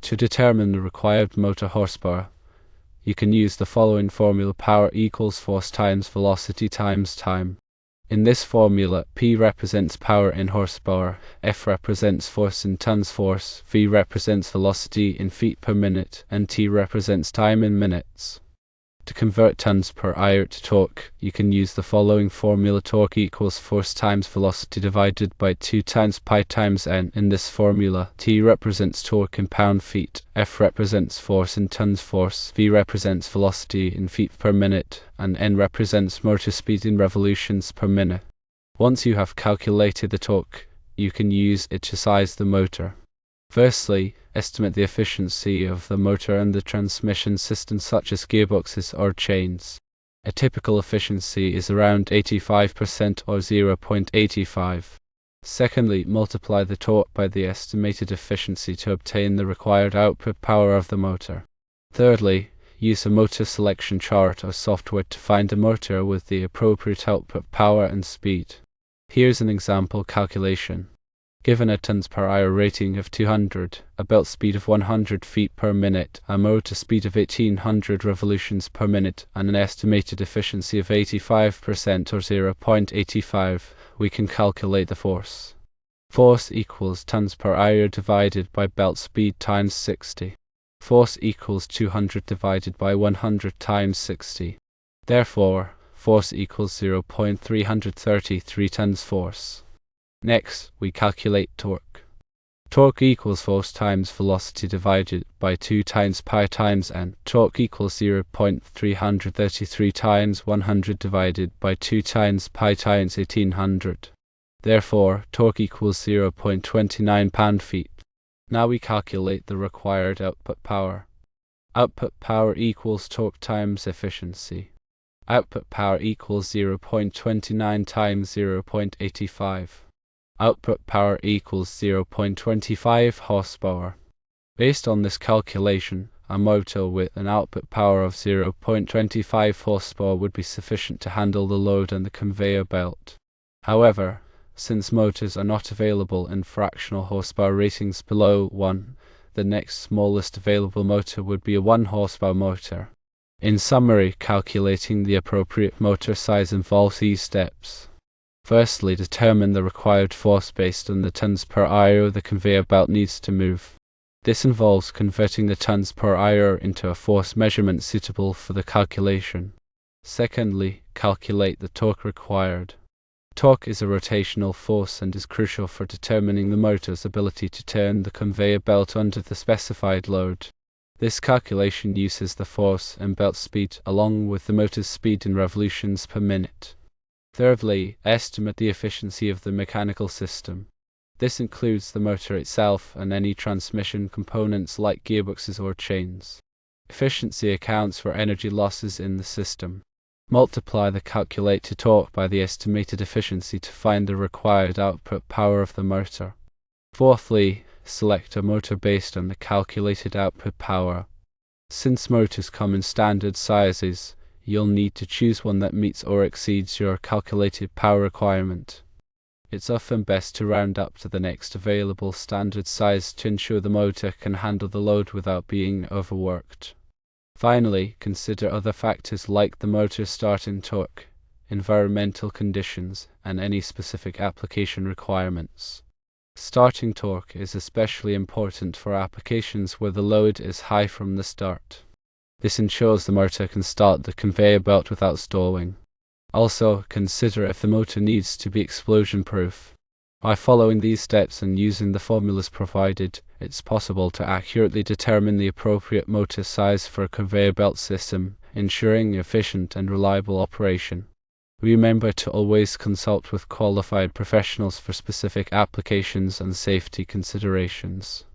To determine the required motor horsepower, you can use the following formula: power equals force times velocity times time. In this formula, P represents power in horsepower, F represents force in tons force, V represents velocity in feet per minute, and T represents time in minutes. To convert tons per hour to torque, you can use the following formula: torque equals force times velocity divided by 2 times pi times n. In this formula, T represents torque in pound-feet, F represents force in tons force, V represents velocity in feet per minute, and n represents motor speed in revolutions per minute. Once you have calculated the torque, you can use it to size the motor. Firstly, estimate the efficiency of the motor and the transmission system, such as gearboxes or chains. A typical efficiency is around 85% or 0.85. Secondly, multiply the torque by the estimated efficiency to obtain the required output power of the motor. Thirdly, use a motor selection chart or software to find a motor with the appropriate output power and speed. Here's an example calculation. Given a tons per hour rating of 200, a belt speed of 100 feet per minute, a motor speed of 1800 revolutions per minute, and an estimated efficiency of 85% or 0.85, we can calculate the force. Force equals tons per hour divided by belt speed times 60. Force equals 200 divided by 100 times 60. Therefore, force equals 0.333 tons force. Next, we calculate torque. Torque equals force times velocity divided by 2 times pi times n. Torque equals 0.333 times 100 divided by 2 times pi times 1800. Therefore, torque equals 0.29 pound-feet. Now we calculate the required output power. Output power equals torque times efficiency. Output power equals 0.29 times 0.85. Output power equals 0.25 horsepower. Based on this calculation, a motor with an output power of 0.25 horsepower would be sufficient to handle the load on the conveyor belt. However, since motors are not available in fractional horsepower ratings below 1, the next smallest available motor would be a 1 horsepower motor. In summary, calculating the appropriate motor size involves these steps. Firstly, determine the required force based on the tons per hour the conveyor belt needs to move. This involves converting the tons per hour into a force measurement suitable for the calculation. Secondly, calculate the torque required. Torque is a rotational force and is crucial for determining the motor's ability to turn the conveyor belt under the specified load. This calculation uses the force and belt speed along with the motor's speed in revolutions per minute. Thirdly, estimate the efficiency of the mechanical system. This includes the motor itself and any transmission components like gearboxes or chains. Efficiency accounts for energy losses in the system. Multiply the calculated torque by the estimated efficiency to find the required output power of the motor. Fourthly, select a motor based on the calculated output power. Since motors come in standard sizes, you'll need to choose one that meets or exceeds your calculated power requirement. It's often best to round up to the next available standard size to ensure the motor can handle the load without being overworked. Finally, consider other factors like the motor's starting torque, environmental conditions, and any specific application requirements. Starting torque is especially important for applications where the load is high from the start. This ensures the motor can start the conveyor belt without stalling. Also, consider if the motor needs to be explosion-proof. By following these steps and using the formulas provided, it's possible to accurately determine the appropriate motor size for a conveyor belt system, ensuring efficient and reliable operation. Remember to always consult with qualified professionals for specific applications and safety considerations.